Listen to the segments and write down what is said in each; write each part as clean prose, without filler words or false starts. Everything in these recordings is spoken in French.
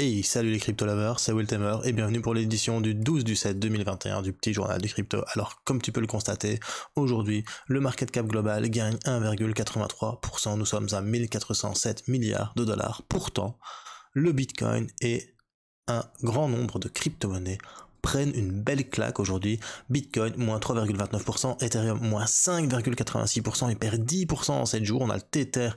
Hey, salut les crypto lovers, c'est Wiltemer et bienvenue pour l'édition du 12/7/2021 du petit journal du crypto. Alors, comme tu peux le constater, aujourd'hui, le market cap global gagne 1,83%. Nous sommes à 1407 milliards de dollars. Pourtant, le Bitcoin et un grand nombre de crypto-monnaies prennent une belle claque aujourd'hui. Bitcoin, moins 3,29%, Ethereum, moins 5,86%, il perd 10% en 7 jours. On a le Tether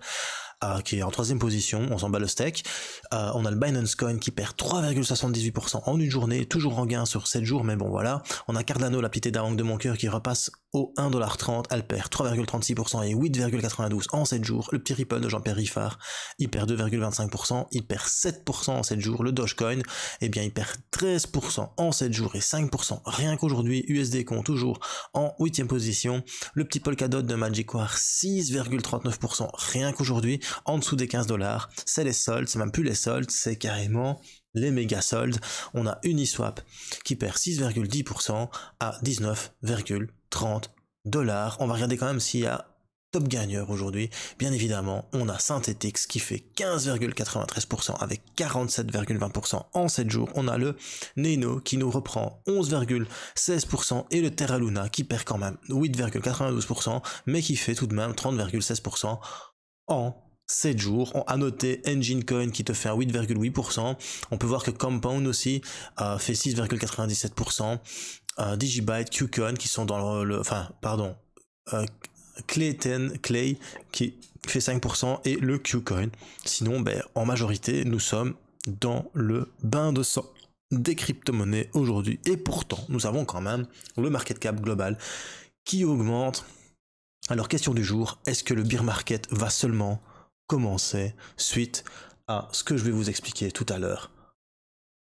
qui est en troisième position, on s'en bat le steak. On a le Binance Coin qui perd 3,78% en une journée, toujours en gain sur 7 jours, mais bon voilà. On a Cardano, la petite darongue de mon cœur, qui repasse au 1,30$, elle perd 3,36% et 8,92% en 7 jours. Le petit Ripple de Jean-Pierre Riffard, il perd 2,25%, il perd 7% en 7 jours. Le Dogecoin, eh bien il perd 13% en 7 jours et 5% rien qu'aujourd'hui. USD compte toujours en 8e position. Le petit Polkadot de Magicware, 6,39% rien qu'aujourd'hui. En dessous des $15, c'est les soldes, c'est même plus les soldes, c'est carrément les méga soldes. On a Uniswap qui perd 6,10% à 19,30$. On va regarder quand même s'il y a top gagneur aujourd'hui. Bien évidemment, on a Synthetix qui fait 15,93% avec 47,20% en 7 jours. On a le Nano qui nous reprend 11,16% et le Terra Luna qui perd quand même 8,92% mais qui fait tout de même 30,16% en 7 jours. On a noté Engine Coin qui te fait un 8,8%. On peut voir que Compound aussi fait 6,97%. Digibyte, Qcoin qui sont dans Clay qui fait 5% et le Qcoin. Sinon, en majorité, nous sommes dans le bain de sang des crypto-monnaies aujourd'hui. Et pourtant, nous avons quand même le market cap global qui augmente. Alors, question du jour, est-ce que le bear market va seulement commencer suite à ce que je vais vous expliquer tout à l'heure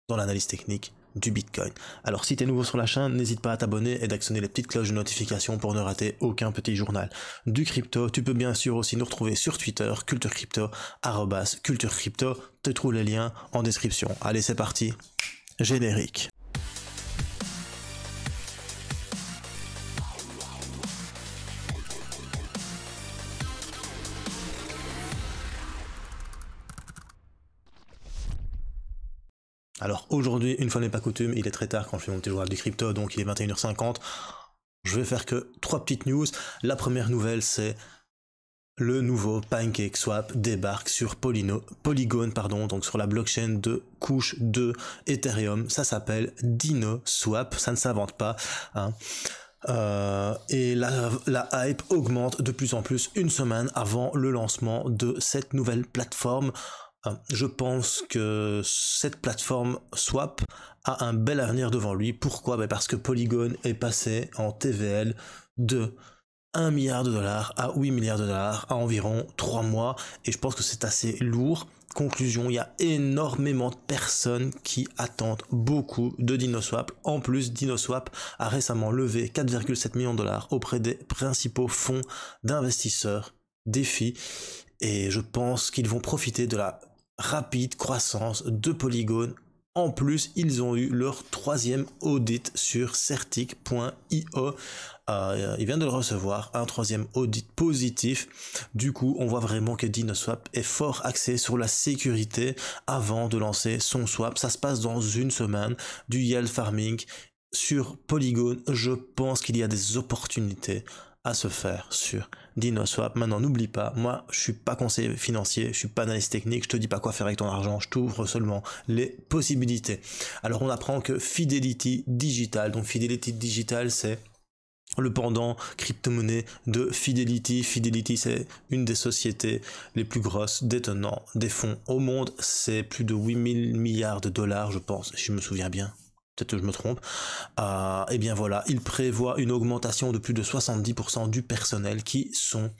dans l'analyse technique du Bitcoin? Alors si tu es nouveau sur la chaîne, n'hésite pas à t'abonner et d'actionner les petites cloches de notification pour ne rater aucun petit journal du crypto. Tu peux bien sûr aussi nous retrouver sur Twitter, culturecrypto, @culturecrypto. Tu trouves les liens en description. Allez, c'est parti, générique. Alors aujourd'hui, une fois n'est pas coutume, il est très tard quand je fais mon petit journal du crypto, donc il est 21h50. Je vais faire que 3 petites news. La première nouvelle, c'est le nouveau PancakeSwap débarque sur Polygon, donc sur la blockchain de couche 2 Ethereum. Ça s'appelle DinoSwap, ça ne s'invente pas, hein. Et la hype augmente de plus en plus une semaine avant le lancement de cette nouvelle plateforme. Je pense que cette plateforme Swap a un bel avenir devant lui. Pourquoi? Parce que Polygon est passé en TVL de 1 milliard de dollars à 8 milliards de dollars à environ 3 mois. Et je pense que c'est assez lourd. Conclusion, il y a énormément de personnes qui attendent beaucoup de DinoSwap. En plus, DinoSwap a récemment levé 4,7 millions de dollars auprès des principaux fonds d'investisseurs DeFi. Et je pense qu'ils vont profiter de la rapide croissance de Polygon. En plus, ils ont eu leur 3e audit sur Certic.io. Ils viennent de le recevoir, un 3e audit positif. Du coup, on voit vraiment que DinoSwap est fort axé sur la sécurité avant de lancer son swap. Ça se passe dans une semaine, du yield farming sur Polygon. Je pense qu'il y a des opportunités à se faire sur DinoSwap. Maintenant, n'oublie pas, moi, je suis pas conseiller financier, je suis pas analyste technique, je te dis pas quoi faire avec ton argent, je t'ouvre seulement les possibilités. Alors, on apprend que Fidelity Digital, donc Fidelity Digital, c'est le pendant crypto-monnaie de Fidelity. Fidelity, c'est une des sociétés les plus grosses détenant des fonds au monde. C'est plus de 8000 milliards de dollars, je pense, si je me souviens bien. Peut-être que je me trompe. Et bien voilà, il prévoit une augmentation de plus de 70% du personnel qui sont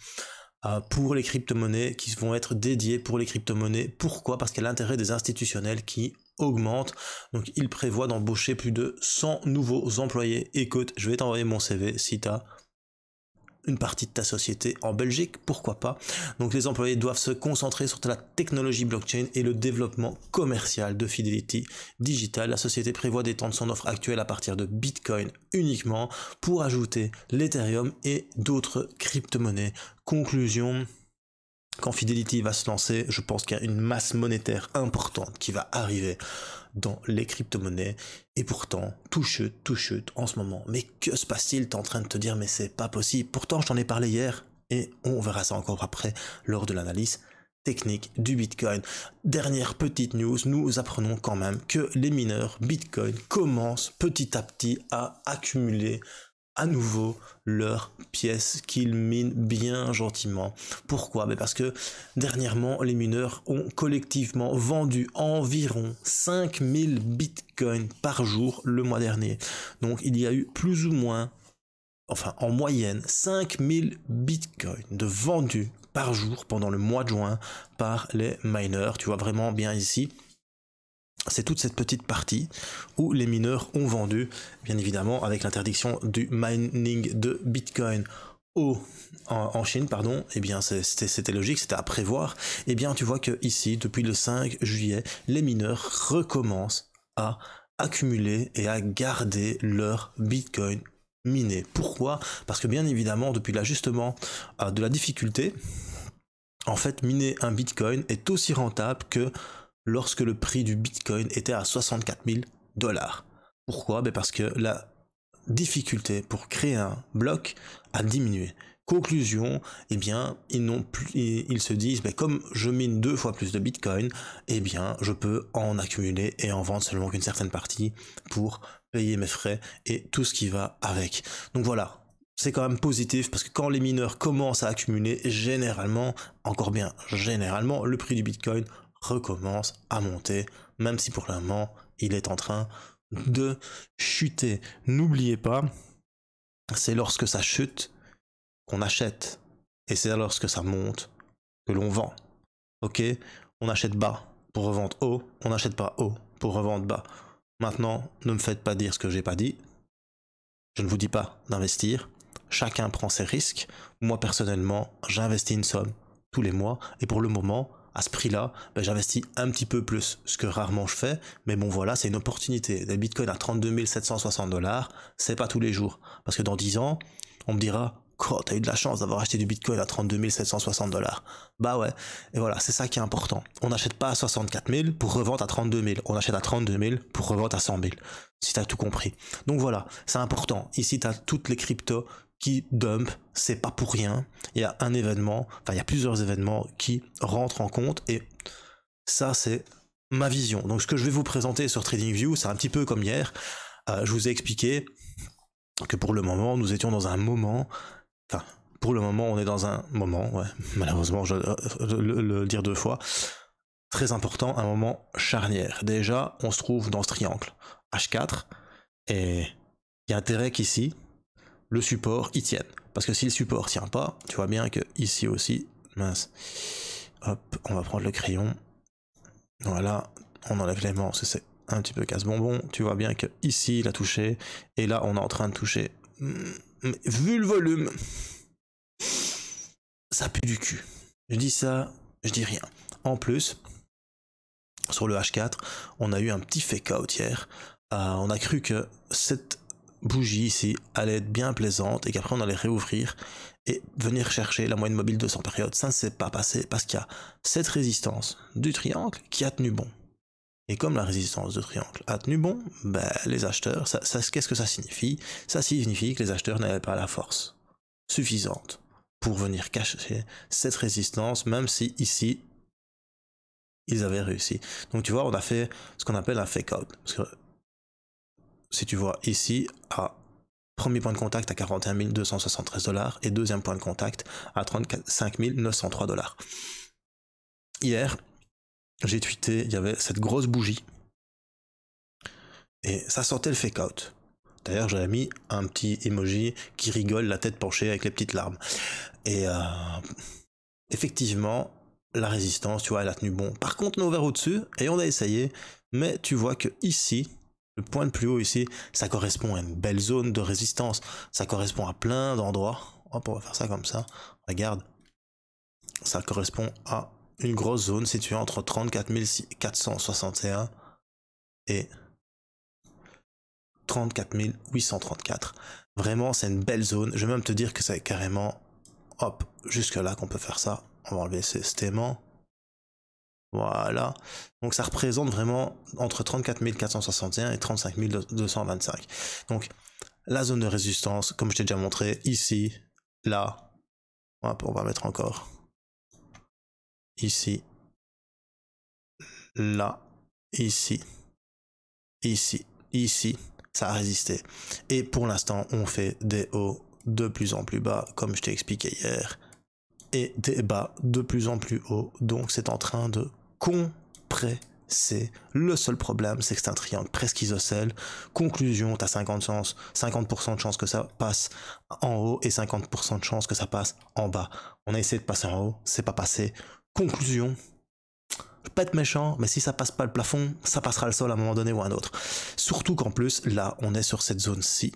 pour les crypto-monnaies, qui vont être dédiés pour les crypto-monnaies. Pourquoi? Parce qu'il y a l'intérêt des institutionnels qui augmente. Donc il prévoit d'embaucher plus de 100 nouveaux employés. Écoute, je vais t'envoyer mon CV si tu as une partie de ta société en Belgique, pourquoi pas. Donc les employés doivent se concentrer sur la technologie blockchain et le développement commercial de Fidelity Digital. La société prévoit d'étendre son offre actuelle à partir de Bitcoin uniquement pour ajouter l'Ethereum et d'autres crypto-monnaies. Conclusion, Quand Fidelity va se lancer, je pense qu'il y a une masse monétaire importante qui va arriver dans les crypto-monnaies. Et pourtant, tout chute en ce moment. Mais que se passe-t-il? T'es en train de te dire, mais c'est pas possible. Pourtant, je t'en ai parlé hier. Et on verra ça encore après, lors de l'analyse technique du Bitcoin. Dernière petite news, nous apprenons quand même que les mineurs Bitcoin commencent petit à petit à accumuler à nouveau leurs pièces qu'ils minent bien gentiment. Pourquoi? Parce que dernièrement, les mineurs ont collectivement vendu environ 5000 bitcoins par jour le mois dernier. Donc il y a eu plus ou moins, enfin en moyenne, 5000 bitcoins de vendus par jour pendant le mois de juin par les miners. Tu vois vraiment bien ici. C'est toute cette petite partie où les mineurs ont vendu, bien évidemment avec l'interdiction du mining de Bitcoin en Chine, pardon, et bien c'était logique, c'était à prévoir. Et bien tu vois que ici, depuis le 5 juillet, les mineurs recommencent à accumuler et à garder leur Bitcoin miné. Pourquoi? Parce que bien évidemment, depuis l'ajustement de la difficulté, en fait, miner un Bitcoin est aussi rentable que lorsque le prix du Bitcoin était à 64 000 $. Pourquoi? Parce que la difficulté pour créer un bloc a diminué. Conclusion, eh bien, ils se disent, comme je mine 2 fois plus de Bitcoin, eh bien, je peux en accumuler et en vendre seulement qu'une certaine partie pour payer mes frais et tout ce qui va avec. Donc voilà. C'est quand même positif parce que quand les mineurs commencent à accumuler, généralement, le prix du Bitcoin recommence à monter, même si pour le moment, il est en train de chuter. N'oubliez pas, c'est lorsque ça chute qu'on achète, et c'est lorsque ça monte que l'on vend. Ok? On achète bas pour revendre haut, on n'achète pas haut pour revendre bas. Maintenant, ne me faites pas dire ce que j'ai pas dit. Je ne vous dis pas d'investir. Chacun prend ses risques. Moi, personnellement, j'investis une somme tous les mois, et pour le moment, à ce prix-là, j'investis un petit peu plus, ce que rarement je fais, mais bon voilà, c'est une opportunité. Des bitcoins à 32 760 $, c'est pas tous les jours. Parce que dans 10 ans, on me dira, oh, t'as eu de la chance d'avoir acheté du bitcoin à 32 760 $. Bah ouais, et voilà, c'est ça qui est important. On n'achète pas à 64 000 pour revendre à 32 000, on achète à 32 000 pour revendre à 100 000, si t'as tout compris. Donc voilà, c'est important. Ici, t'as toutes les cryptos qui dump, c'est pas pour rien. Il y a un événement, enfin il y a plusieurs événements qui rentrent en compte, et ça c'est ma vision. Donc ce que je vais vous présenter sur TradingView, c'est un petit peu comme hier. Je vous ai expliqué que pour le moment, nous étions dans un moment, enfin pour le moment on est dans un moment, ouais, malheureusement je le dire 2 fois, très important, un moment charnière. Déjà, on se trouve dans ce triangle H4, et il y a intérêt qu'ici, le support y tienne. Parce que si le support tient pas, tu vois bien que ici aussi, mince, hop, on va prendre le crayon, voilà, on enlève l'aimant, c'est un petit peu casse-bonbon, tu vois bien que ici il a touché, et là on est en train de toucher. Mais vu le volume, ça pue du cul. Je dis ça, je dis rien. En plus, sur le H4, on a eu un petit fake out hier. On a cru que cette bougie ici allait être bien plaisante et qu'après on allait réouvrir et venir chercher la moyenne mobile 200 périodes. Ça ne s'est pas passé parce qu'il y a cette résistance du triangle qui a tenu bon. Et comme la résistance du triangle a tenu bon, les acheteurs, qu'est-ce que ça signifie? Ça signifie que les acheteurs n'avaient pas la force suffisante pour venir cacher cette résistance, même si ici ils avaient réussi. Donc tu vois, on a fait ce qu'on appelle un fake out. Parce que si tu vois ici, à premier point de contact à 41 273 $ et deuxième point de contact à 35 903 $. Hier, j'ai tweeté, il y avait cette grosse bougie et ça sortait le fake out. D'ailleurs, j'avais mis un petit emoji qui rigole, la tête penchée avec les petites larmes. Et effectivement, la résistance, tu vois, elle a tenu bon. Par contre, on a ouvert au-dessus et on a essayé, mais tu vois que ici, le point le plus haut ici, ça correspond à une belle zone de résistance. Ça correspond à plein d'endroits. Hop, on va faire ça comme ça. Regarde. Ça correspond à une grosse zone située entre 34 461 et 34 834. Vraiment, c'est une belle zone. Je vais même te dire que c'est carrément, hop, jusque là qu'on peut faire ça. on va enlever ces aimants. Voilà. Donc ça représente vraiment entre 34 461 et 35 225. Donc la zone de résistance, comme je t'ai déjà montré, ici, là, on va mettre encore ici, là, ici, ici, ici, ça a résisté. Et pour l'instant, on fait des hauts de plus en plus bas, comme je t'ai expliqué hier, et des bas de plus en plus hauts. Donc c'est en train de compresser. Le seul problème, c'est que c'est un triangle presque isocèle. Conclusion, tu as 50% de chance que ça passe en haut et 50% de chance que ça passe en bas. On a essayé de passer en haut, c'est pas passé. Conclusion, je vais pas être méchant, mais si ça passe pas le plafond, ça passera le sol à un moment donné ou à un autre. Surtout qu'en plus, là, on est sur cette zone-ci.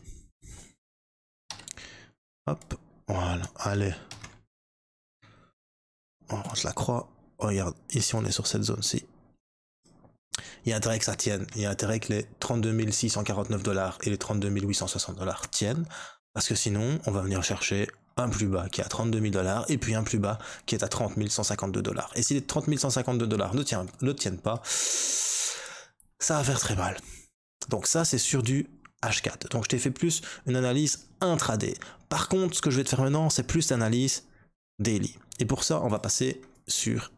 Hop, voilà, allez. On se la croit. Regarde, ici on est sur cette zone-ci. Il y a intérêt que ça tienne. Il y a intérêt que les 32 649 $ et les 32 860 $ tiennent. Parce que sinon, on va venir chercher un plus bas qui est à 32 000 $ et puis un plus bas qui est à 30 152 $. Et si les 30 152 $ ne tiennent pas, ça va faire très mal. Donc ça, c'est sur du H4. Donc je t'ai fait plus une analyse intraday. Par contre, ce que je vais te faire maintenant, c'est plus l'analyse daily. Et pour ça, on va passer sur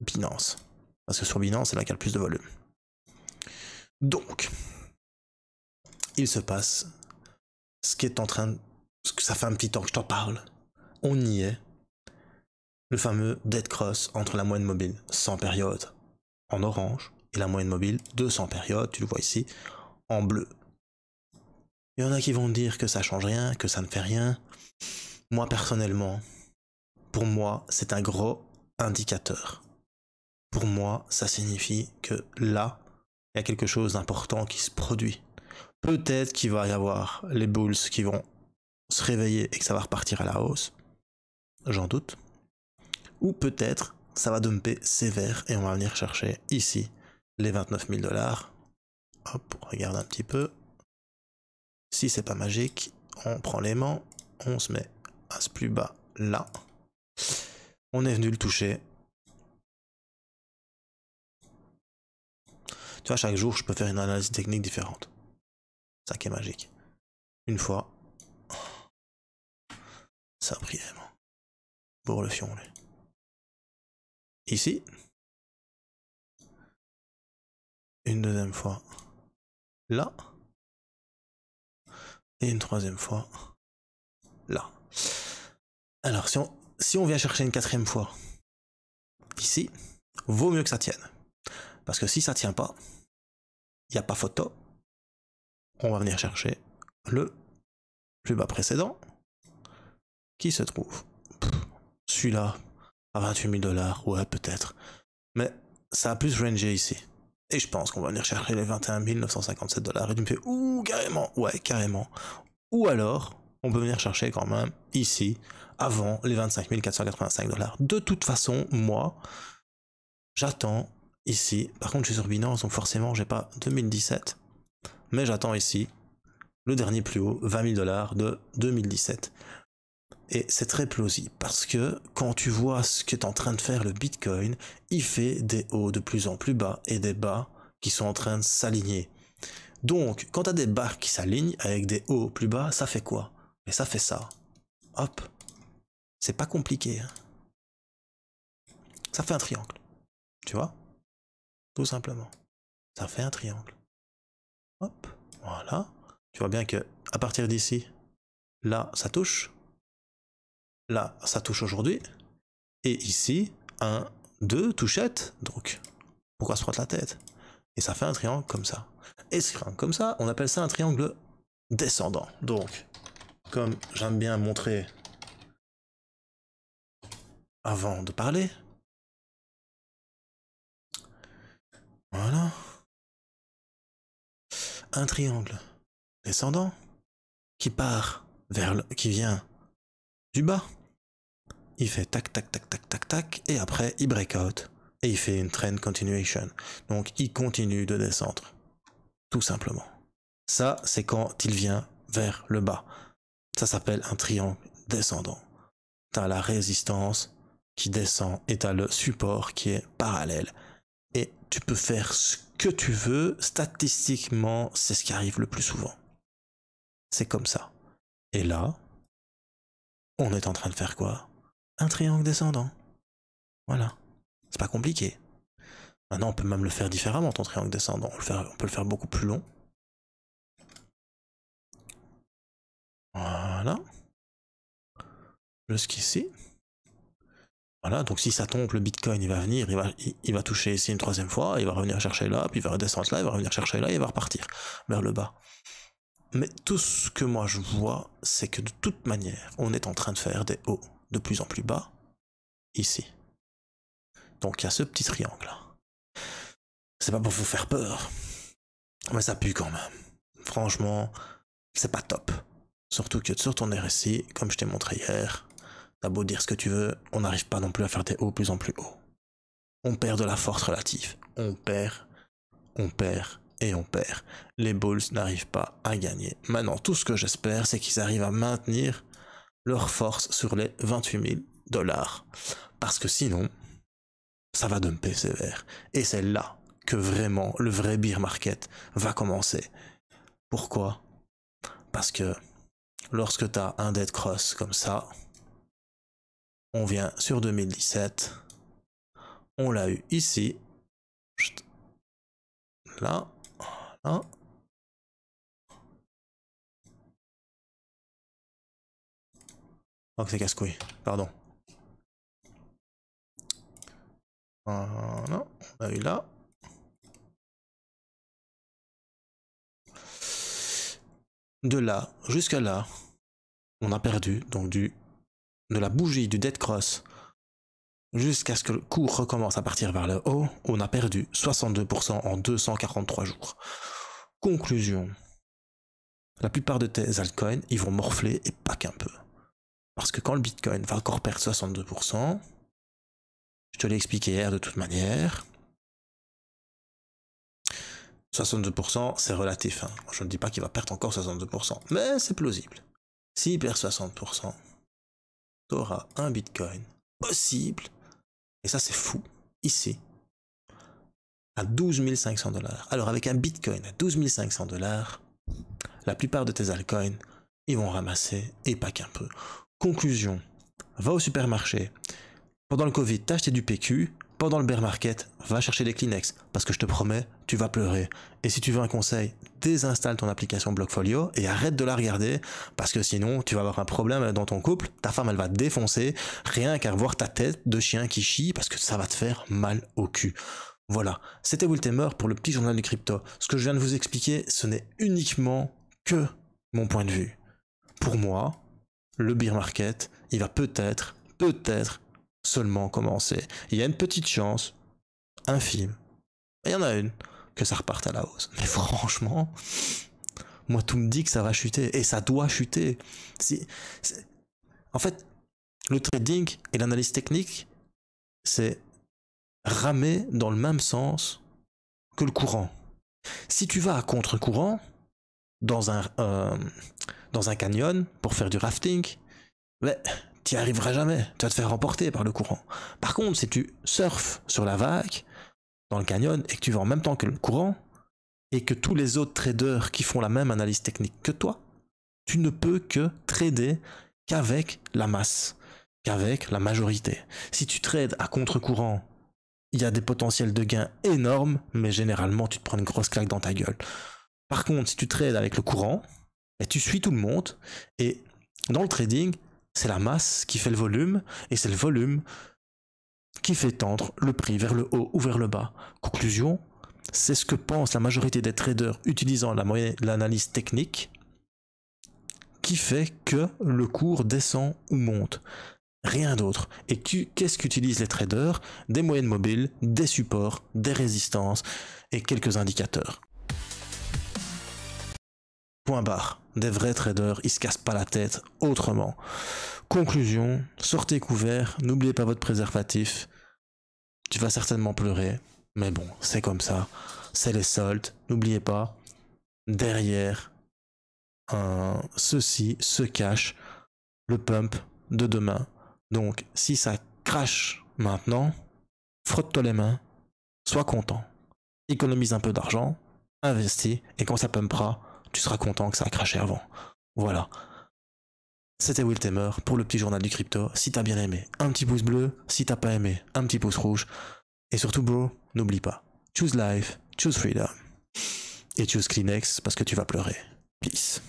Binance. Parce que sur Binance, c'est là qu'il y a le plus de volume. Donc, il se passe ce qui est en train de... Ça fait un petit temps que je t'en parle. On y est. Le fameux dead cross entre la moyenne mobile 100 périodes en orange et la moyenne mobile 200 périodes, tu le vois ici, en bleu. Il y en a qui vont dire que ça change rien, que ça ne fait rien. Moi, personnellement, pour moi, c'est un gros indicateur. Pour moi, ça signifie que là, il y a quelque chose d'important qui se produit. Peut-être qu'il va y avoir les bulls qui vont se réveiller et que ça va repartir à la hausse. J'en doute. Ou peut-être ça va dumper sévère et on va venir chercher ici les 29 000 $. Hop, on regarde un petit peu. Si c'est pas magique, on prend l'aimant, on se met à ce plus bas là. On est venu le toucher. Tu vois, chaque jour, je peux faire une analyse technique différente. Ça qui est magique. Une fois, ça a pris vraiment. Pour le fion, lui. Ici. Une deuxième fois. Là. Et une troisième fois. Là. Alors, si on vient chercher une quatrième fois, ici, vaut mieux que ça tienne. Parce que si ça tient pas, il n'y a pas photo. On va venir chercher le plus bas précédent qui se trouve. Celui-là, à 28 000 $, ouais, peut-être. Mais ça a plus rangé ici. Et je pense qu'on va venir chercher les 21 957 $. Et tu me fais, ouh, carrément, ouais, carrément. Ou alors, on peut venir chercher quand même ici, avant les 25 485 $. De toute façon, moi, j'attends ici. Par contre, je suis sur Binance, donc forcément, j'ai pas 2017. Mais j'attends ici le dernier plus haut, 20 000 $ de 2017. Et c'est très plausible parce que quand tu vois ce qu'est en train de faire le Bitcoin, il fait des hauts de plus en plus bas et des bas qui sont en train de s'aligner. Donc, quand tu as des bas qui s'alignent avec des hauts plus bas, ça fait quoi? Et ça fait ça. Hop. C'est pas compliqué. Hein. Ça fait un triangle. Tu vois? Tout simplement. Ça fait un triangle. Hop. Voilà. Tu vois bien que à partir d'ici, là, ça touche. Là, ça touche aujourd'hui. Et ici, 1, 2 touchettes. Donc, pourquoi se frotte la tête? Et ça fait un triangle comme ça. Et ce triangle comme ça, on appelle ça un triangle descendant. Donc, comme j'aime bien montrer avant de parler. Voilà. Un triangle descendant qui part qui vient du bas. Il fait tac tac tac tac tac tac et après il break out et il fait une trend continuation. Donc il continue de descendre. Tout simplement. Ça, c'est quand il vient vers le bas. Ça s'appelle un triangle descendant. t'as la résistance qui descend et t'as le support qui est parallèle. Et tu peux faire ce que tu veux, statistiquement, c'est ce qui arrive le plus souvent. C'est comme ça. Et là, on est en train de faire quoi? Un triangle descendant. Voilà. C'est pas compliqué. Maintenant, on peut même le faire différemment, ton triangle descendant. On peut le faire beaucoup plus long. Voilà. Jusqu'ici. Voilà, donc si ça tombe, le Bitcoin, il va venir, il va toucher ici une troisième fois, il va revenir chercher là, puis il va redescendre là, il va revenir chercher là, et il va repartir vers le bas. Mais tout ce que moi je vois, c'est que de toute manière, on est en train de faire des hauts de plus en plus bas, ici. Donc il y a ce petit triangle-là. C'est pas pour vous faire peur, mais ça pue quand même. Franchement, c'est pas top. Surtout que sur ton RSI, comme je t'ai montré hier, t'as beau dire ce que tu veux, on n'arrive pas non plus à faire des hauts plus en plus hauts. On perd de la force relative. On perd et on perd. Les Bulls n'arrivent pas à gagner. Maintenant, tout ce que j'espère, c'est qu'ils arrivent à maintenir leur force sur les 28 000 $. Parce que sinon, ça va dumper sévère. Et c'est là que vraiment le vrai bear market va commencer. Pourquoi? Parce que lorsque tu as un dead cross comme ça, on vient sur 2017, on l'a eu ici, là, là. Oh, c'est casse-couille, pardon. Voilà, on a eu là. De là jusqu'à là, on a perdu, donc de la bougie du dead cross jusqu'à ce que le cours recommence à partir vers le haut, on a perdu 62% en 243 jours. Conclusion. La plupart de tes altcoins, ils vont morfler et pas qu'un peu. Parce que quand le Bitcoin va encore perdre 62%, je te l'ai expliqué hier de toute manière, 62% c'est relatif. Hein. Je ne dis pas qu'il va perdre encore 62%, mais c'est plausible. S'il perd 60%, tu auras un Bitcoin possible, et ça c'est fou, ici, à 12 500 $. Alors avec un Bitcoin à 12 500 $, la plupart de tes altcoins, ils vont ramasser, et pas qu'un peu. Conclusion, va au supermarché. Pendant le Covid, t'as acheté du PQ. Pendant le bear market, va chercher des Kleenex. Parce que je te promets, tu vas pleurer. Et si tu veux un conseil, désinstalle ton application Blockfolio et arrête de la regarder. Parce que sinon, tu vas avoir un problème dans ton couple. Ta femme, elle va te défoncer. Rien qu'à voir ta tête de chien qui chie. Parce que ça va te faire mal au cul. Voilà. C'était Wiltemer pour le petit journal du crypto. Ce que je viens de vous expliquer, ce n'est uniquement que mon point de vue. Pour moi, le bear market, il va peut-être seulement commencer. Il y a une petite chance, infime, il y en a une, que ça reparte à la hausse. Mais franchement, moi tout me dit que ça va chuter, et ça doit chuter. En fait, le trading et l'analyse technique, c'est ramer dans le même sens que le courant. Si tu vas à contre-courant, dans un canyon, pour faire du rafting, ben, t'y arriveras jamais, tu vas te faire remporter par le courant. Par contre, si tu surfes sur la vague, dans le canyon, et que tu vas en même temps que le courant, et que tous les autres traders qui font la même analyse technique que toi, tu ne peux que trader qu'avec la masse, qu'avec la majorité. Si tu trades à contre-courant, il y a des potentiels de gains énormes, mais généralement tu te prends une grosse claque dans ta gueule. Par contre, si tu trades avec le courant, et tu suis tout le monde, et dans le trading, c'est la masse qui fait le volume, et c'est le volume qui fait tendre le prix vers le haut ou vers le bas. Conclusion, c'est ce que pense la majorité des traders utilisant l'analyse technique qui fait que le cours descend ou monte. Rien d'autre. Et qu'est-ce qu'utilisent les traders? Des moyennes mobiles, des supports, des résistances et quelques indicateurs. Point barre. Des vrais traders, ils se cassent pas la tête autrement. Conclusion, sortez couverts, n'oubliez pas votre préservatif. Tu vas certainement pleurer, mais bon, c'est comme ça. C'est les soldes. N'oubliez pas, derrière ceci se cache le pump de demain. Donc, si ça crache maintenant, frotte-toi les mains, sois content. Économise un peu d'argent, investis, et quand ça pumpera, tu seras content que ça a craché avant. Voilà. C'était Will Tamer pour le petit journal du crypto. Si t'as bien aimé, un petit pouce bleu. Si t'as pas aimé, un petit pouce rouge. Et surtout, bro, n'oublie pas. Choose life, choose freedom. Et choose Kleenex parce que tu vas pleurer. Peace.